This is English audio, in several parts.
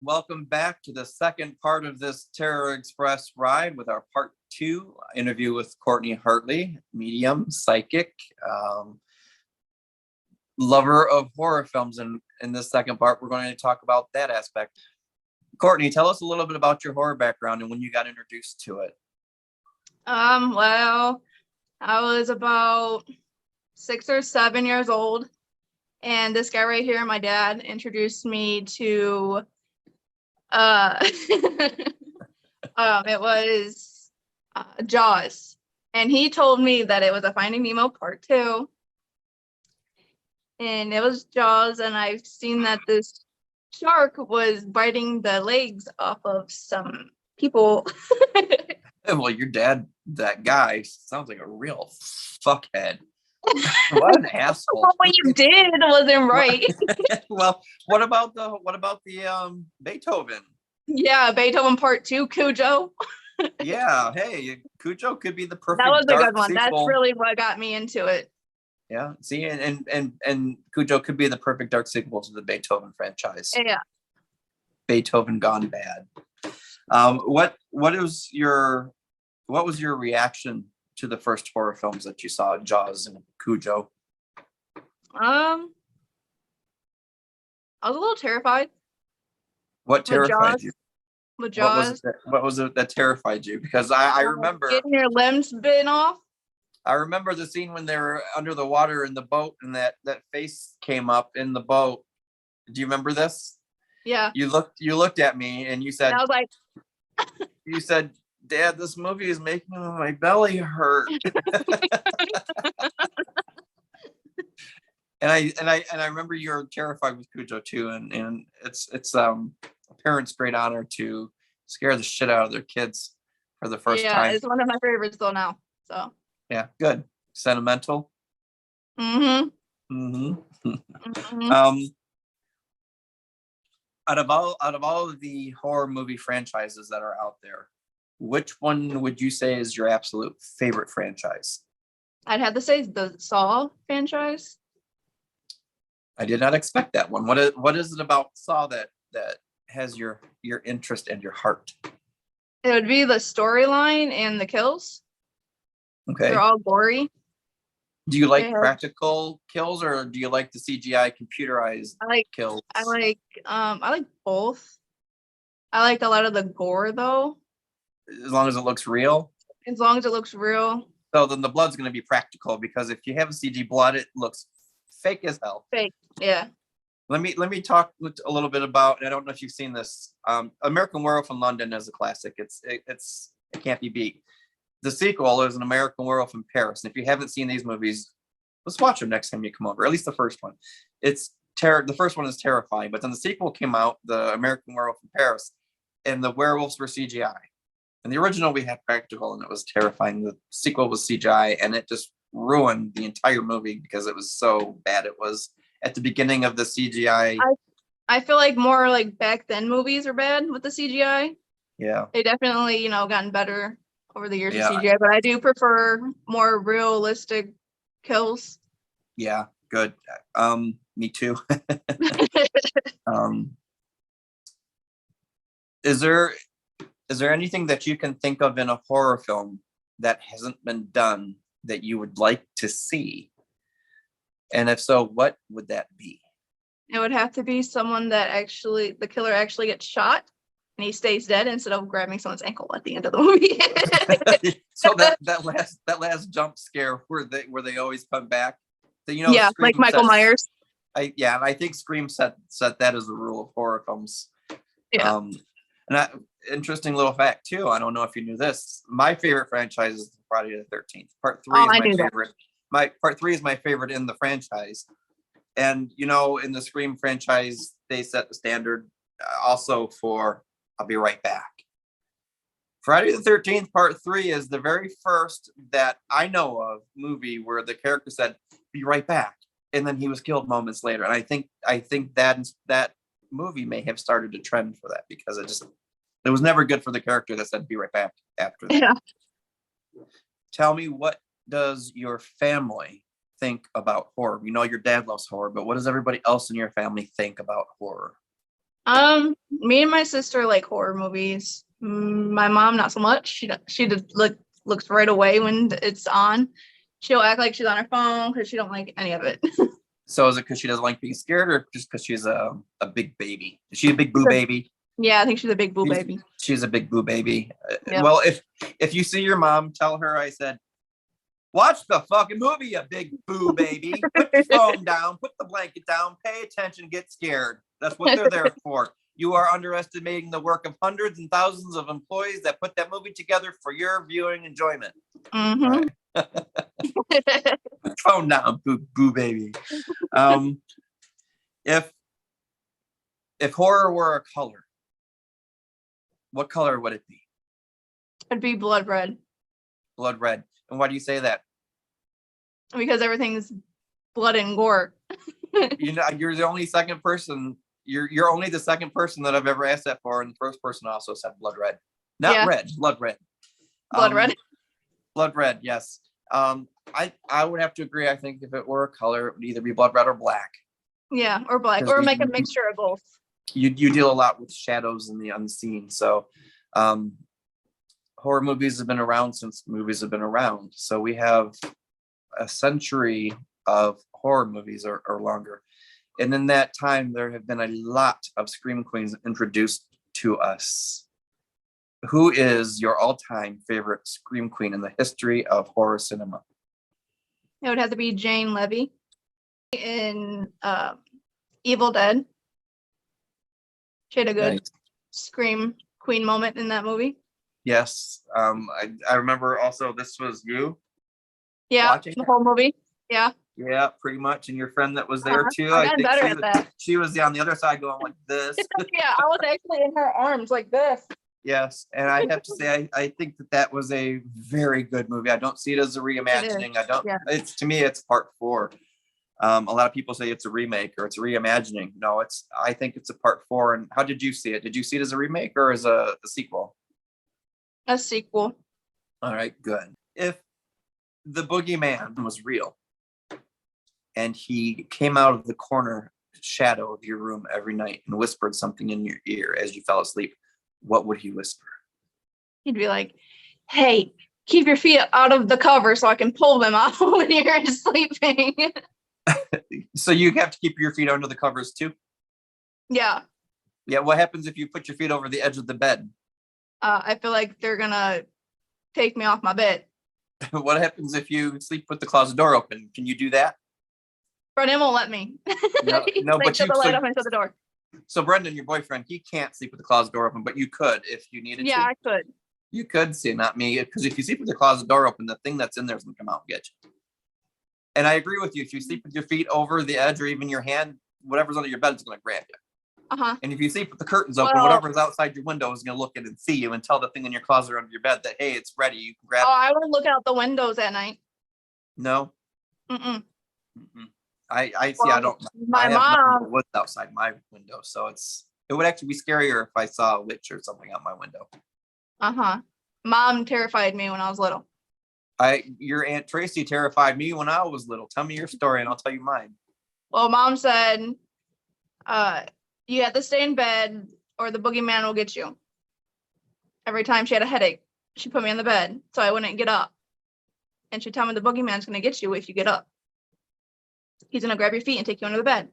welcome back to the second part of this Terror Express ride with our part 2 interview with Cortney Hartley, medium, psychic, lover of horror films. And in this second part, we're going to talk about that aspect. Cortney, tell us a little bit about your horror background and when you got introduced to it. Well, I was about 6 or 7 years old, and this guy right here, my dad, introduced me to it was Jaws, and he told me that it was a Finding Nemo part 2, and it was Jaws, and I've seen that this shark was biting the legs off of some people. Well, your dad, that guy, sounds like a real fuckhead. What an asshole! What you did wasn't right. Well, what about the Beethoven? Yeah, Beethoven Part 2, Cujo. Yeah, hey, Cujo could be the perfect. That was a dark good one. sequel. That's really what got me into it. Yeah, see, and Cujo could be the perfect dark sequel to the Beethoven franchise. Yeah. Beethoven gone bad. What was your reaction to the first horror films that you saw, Jaws and Cujo? I was a little terrified. What terrified you? With Jaws. What was it that terrified you? Because I remember getting your limbs bitten off. I remember the scene when they were under the water in the boat and that face came up in the boat. Do you remember this? Yeah. You looked at me and you said, and I was like, you said, Dad, this movie is making my belly hurt. and I remember you're terrified with Cujo too, and it's a parent's great honor to scare the shit out of their kids for the first time. Yeah, it's one of my favorites though now. So yeah, good. Sentimental. Mm-hmm. Out of all of the horror movie franchises that are out there, which one would you say is your absolute favorite franchise? I'd have to say the Saw franchise. I did not expect that one. What is it about Saw that has your interest and your heart? It would be the storyline and the kills. Okay. They're all gory. Do you like practical kills or do you like the CGI computerized kills? I like both. I like a lot of the gore though. As long as it looks real? As long as it looks real. So then the blood's going to be practical, because if you have a CG blood, it looks fake as hell. Fake, yeah. Let me talk a little bit about, and I don't know if you've seen this. American Werewolf in London is a classic. It can't be beat. The sequel is An American Werewolf in Paris. And if you haven't seen these movies, let's watch them next time you come over. At least the first one. The first one is terrifying, but then the sequel came out, The American Werewolf in Paris, and the werewolves were CGI. And the original we had practical, and it was terrifying. The sequel was CGI, and it just ruined the entire movie because it was so bad. It was at the beginning of the CGI. I feel like more like back then movies are bad with the CGI. Yeah. They definitely, gotten better over the years with CGI, but I do prefer more realistic kills. Yeah, good. Me too. Is there anything that you can think of in a horror film that hasn't been done that you would like to see? And if so, what would that be? It would have to be someone that the killer actually gets shot and he stays dead instead of grabbing someone's ankle at the end of the movie. So that last jump scare where they always come back. So, yeah, Scream like Michael Myers. I think Scream set that as a rule of horror films. Yeah. Interesting little fact too. I don't know if you knew this. My favorite franchise is Friday the 13th. Part 3 is my favorite. Part 3 is my favorite in the franchise. And in the Scream franchise, they set the standard also for I'll be right back. Friday the 13th Part 3 is the very first that I know of movie where the character said, "Be right back," and then he was killed moments later. And I think that movie may have started a trend for that, because it was never good for the character that said "be right back" after that. Yeah. Tell me, what does your family think about horror? Your dad loves horror, but what does everybody else in your family think about horror? Me and my sister like horror movies. My mom not so much. She looks right away when it's on. She'll act like she's on her phone because she don't like any of it. So is it because she doesn't like being scared, or just because she's a big baby? Is she a big boo baby? Yeah, I think she's a big boo baby. She's a big boo baby. Yep. Well, if you see your mom, tell her I said, watch the fucking movie, you big boo baby. Put your phone down, put the blanket down, pay attention, get scared. That's what they're there for. You are underestimating the work of hundreds and thousands of employees that put that movie together for your viewing enjoyment. Mm-hmm. Right. Phone down, boo baby. If horror were a color, what color would it be? It'd be blood red. Blood red. And why do you say that? Because everything's blood and gore. You're the only second person. You're only the second person that I've ever asked that for, and the first person also said blood red. Not red, blood red. Blood red. Blood red, yes. I would have to agree. I think if it were a color, it would either be blood red or black. Yeah, or black, or make a mixture of both. You deal a lot with shadows and the unseen. So horror movies have been around since movies have been around. So we have a century of horror movies or longer. And in that time, there have been a lot of scream queens introduced to us. Who is your all-time favorite scream queen in the history of horror cinema? It would have to be Jane Levy in Evil Dead. She had a good scream queen moment in that movie. Yes. I remember also this was you. Yeah, the whole movie. Yeah. Yeah, pretty much. And your friend that was there too. I think better at that. She was on the other side going like this. Yeah, I was actually in her arms like this. Yes, and I have to say, I think that was a very good movie. I don't see it as a reimagining. It's to me, it's part 4. A lot of people say it's a remake or it's a reimagining. No, I think it's a part 4. And how did you see it? Did you see it as a remake or as a sequel? A sequel. All right, good. If the boogeyman was real and he came out of the corner shadow of your room every night and whispered something in your ear as you fell asleep, what would he whisper? He'd be like, hey, keep your feet out of the cover so I can pull them out when you're sleeping. So you have to keep your feet under the covers too? Yeah. Yeah, what happens if you put your feet over the edge of the bed? I feel like they're gonna take me off my bed. What happens if you sleep with the closet door open? Can you do that? Brendan won't let me. No, but shut the light up and shut the door. So Brendan, your boyfriend, he can't sleep with the closet door open, but you could if you needed to. Yeah, I could. You could see, not me, because if you sleep with the closet door open, the thing that's in there is going to come out and get you. And I agree with you. If you sleep with your feet over the edge or even your hand, whatever's under your bed is going to grab you. Uh-huh. And if you sleep with the curtains open, whatever's outside your window is going to look in and see you and tell the thing in your closet or under your bed that, hey, it's ready. You can grab it. I would look out the windows at night. No? Mm-mm. I see. I don't. My mom was outside my window, so it would actually be scarier if I saw a witch or something out my window. Mom terrified me when I was little. Your Aunt Tracy terrified me when I was little. Tell me your story, and I'll tell you mine. Well, Mom said, "You have to stay in bed, or the boogeyman will get you." Every time she had a headache, she put me on the bed so I wouldn't get up, and she'd tell me the boogeyman's going to get you if you get up. He's going to grab your feet and take you under the bed.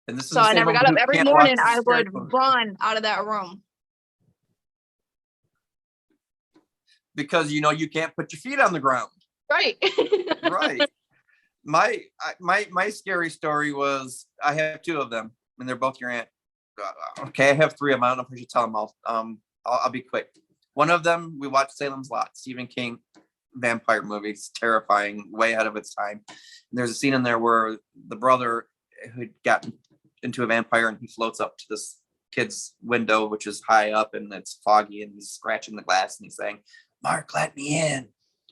And this is so I never got up. Every morning I would run out of that room. Because you can't put your feet on the ground. Right. Right. My scary story was, I have 2 of them, and they're both your aunt. Okay, I have 3 of them. I don't know if I should tell them all. I'll be quick. One of them, we watched Salem's Lot, Stephen King vampire movie. It's terrifying, way ahead of its time. And there's a scene in there where the brother who got into a vampire and he floats up to this kid's window, which is high up and it's foggy, and he's scratching the glass and he's saying, Mark, let me in.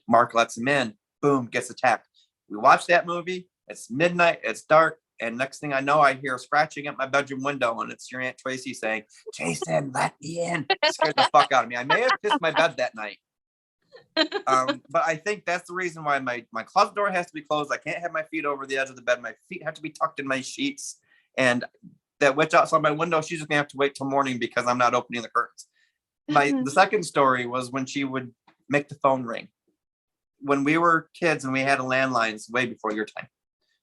Mark lets him in. Boom, gets attacked. We watched that movie. It's midnight. It's dark. And next thing I know, I hear scratching at my bedroom window, and it's your Aunt Tracy saying, Jason, let me in. It scared the fuck out of me. I may have pissed my bed that night. But I think that's the reason why my closet door has to be closed. I can't have my feet over the edge of the bed. My feet have to be tucked in my sheets. And that witch outside my window, she's just gonna have to wait till morning because I'm not opening the curtains. The second story was when she would make the phone ring. When we were kids and we had a landlines way before your time,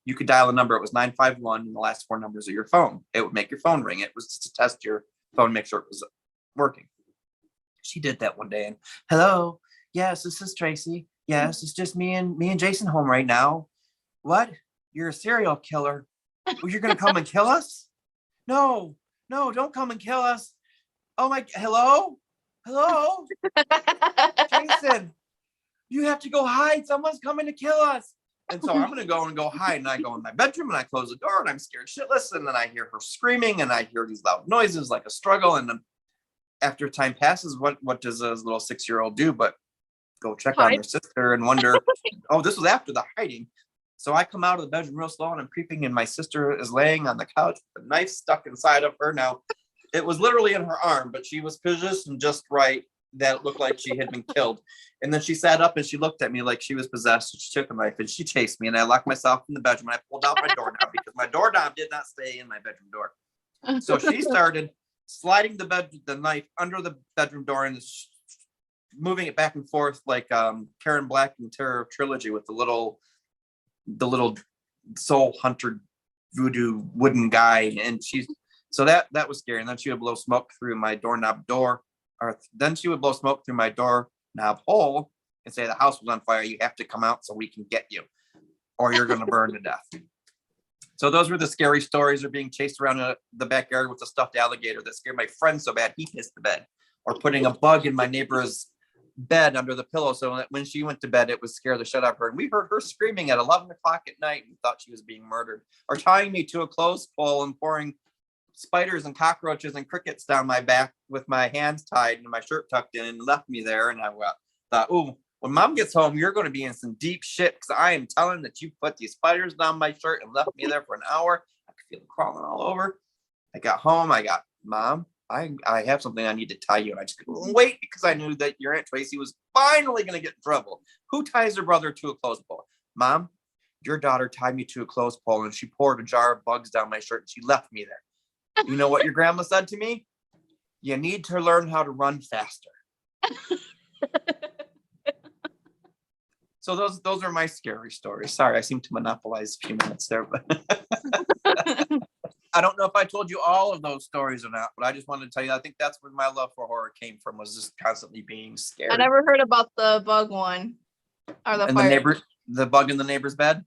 you could dial a number. It was 951 and the last 4 numbers of your phone. It would make your phone ring. It was to test your phone, make sure it was working. She did that one day and hello, yes, this is Tracy. Yes, it's just me and Jason home right now. What? You're a serial killer. Well, you're gonna come and kill us? No, don't come and kill us. Oh my, hello? Jason, you have to go hide. Someone's coming to kill us. And so I'm gonna go hide. And I go in my bedroom and I close the door and I'm scared shitless. And then I hear her screaming and I hear these loud noises like a struggle. And then after time passes, what does a little 6-year-old do but go check on their sister and wonder, oh, this was after the hiding. So I come out of the bedroom real slow and I'm creeping and my sister is laying on the couch with a knife stuck inside of her. Now, it was literally in her arm, but she was positioned just right that it looked like she had been killed. And then she sat up and she looked at me like she was possessed. She took a knife and she chased me and I locked myself in the bedroom and I pulled out my doorknob because my doorknob did not stay in my bedroom door. So she started sliding the knife under the bedroom door and moving it back and forth like Karen Black in Terror of Trilogy with the little soul hunter voodoo wooden guy. And so that was scary. And then she would blow smoke through my doorknob door, or then she would blow smoke through my doorknob hole and say the house was on fire. You have to come out so we can get you, or you're going to burn to death. So those were the scary stories, of being chased around the backyard with a stuffed alligator that scared my friend so bad he pissed the bed, or putting a bug in my neighbor's bed under the pillow so that when she went to bed it would scare the shit out of her. And we heard her screaming at 11 o'clock at night and thought she was being murdered, or tying me to a clothespole and pouring spiders and cockroaches and crickets down my back with my hands tied and my shirt tucked in and left me there. And I thought, oh, when mom gets home, you're going to be in some deep shit because I am telling that you put these spiders down my shirt and left me there for an hour. I could feel them crawling all over. I got home. I got, Mom, I have something I need to tell you. And I just couldn't wait because I knew that your Aunt Tracy was finally going to get in trouble. Who ties her brother to a clothespole? Mom, your daughter tied me to a clothespole and she poured a jar of bugs down my shirt and she left me there. You know what your grandma said to me? You need to learn how to run faster. So those are my scary stories. Sorry, I seem to monopolize a few minutes there, but I don't know if I told you all of those stories or not, but I just wanted to tell you, I think that's where my love for horror came from, was just constantly being scared. I never heard about the bug one. Or the fire. The bug in the neighbor's bed?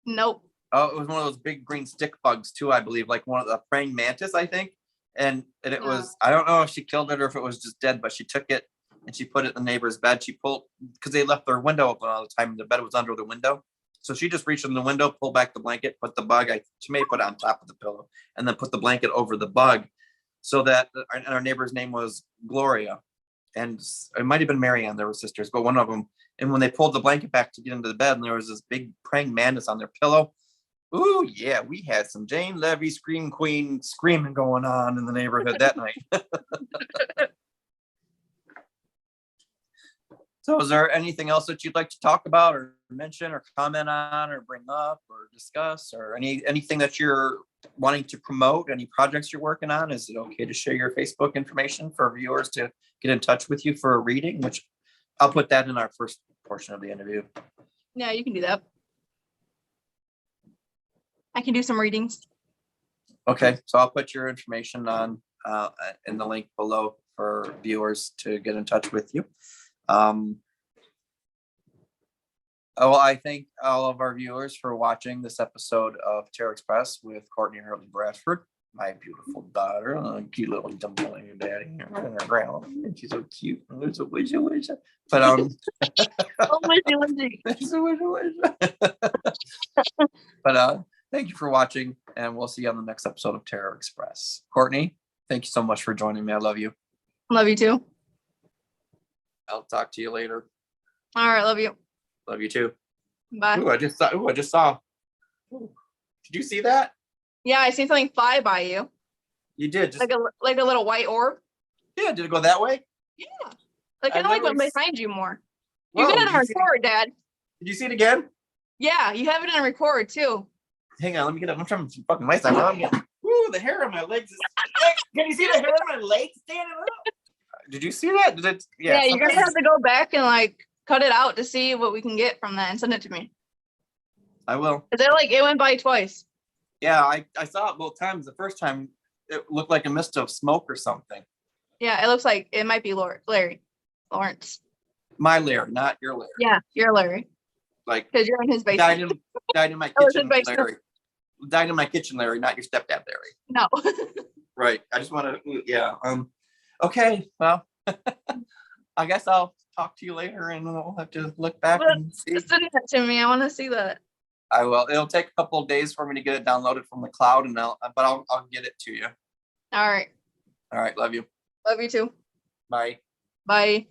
Nope. Oh, it was one of those big green stick bugs too, I believe, like one of the praying mantis, I think. And it was, I don't know if she killed it or if it was just dead, but she took it and she put it in the neighbor's bed. She pulled, because they left their window open all the time and the bed was under the window. So she just reached in the window, pulled back the blanket, put the bug, she may put it on top of the pillow, and then put the blanket over the bug. So that, and our neighbor's name was Gloria. And it might have been Marianne, they were sisters, but one of them. And when they pulled the blanket back to get into the bed, and there was this big praying mantis on their pillow. Ooh, yeah, we had some Jane Levy Scream Queen screaming going on in the neighborhood that night. So is there anything else that you'd like to talk about or mention or comment on or bring up or discuss, or anything that you're wanting to promote, any projects you're working on? Is it okay to share your Facebook information for viewers to get in touch with you for a reading, which I'll put that in our first portion of the interview. Yeah, you can do that. I can do some readings. Okay, so I'll put your information on in the link below for viewers to get in touch with you. Well, I thank all of our viewers for watching this episode of Terror Express with Cortney and Hartley-Bradford, my beautiful daughter, cute little dumpling daddy, and her grandma. She's so cute. But but thank you for watching, and we'll see you on the next episode of Terror Express. Cortney, thank you so much for joining me. I love you. Love you too. I'll talk to you later. All right, love you. Love you too. Bye. I just saw. Ooh, did you see that? Yeah, I see something fly by you. You did. Just, like a little white orb. Yeah, did it go that way? Yeah. Like kind of like went behind you more. You Whoa, got it on record, Dad. Did you see it again? Yeah, you have it on record too. Hang on, let me get up. I'm trying to fucking lights on. Woo! Ooh, the hair on my legs is thick. Can you see the hair on my legs standing up? Did you see that? Did it? Yeah, you're gonna have to go back and like cut it out to see what we can get from that and send it to me. I will. Cause it went by twice. Yeah, I saw it both times. The first time it looked like a mist of smoke or something. Yeah, it looks like it might be Larry. Lawrence. My Larry, not your Larry. Yeah, you're Larry. Like, because you're in his basement. Died in my Oh, it's kitchen, his basement. Larry. Died in my kitchen, Larry, not your stepdad, Larry. No. Right. I just want to, yeah. Okay. Well, I guess I'll talk to you later, and we'll have to look back and see. Send that to me. I want to see that. I will. It'll take a couple of days for me to get it downloaded from the cloud, and I'll get it to you. All right. All right. Love you. Love you too. Bye. Bye.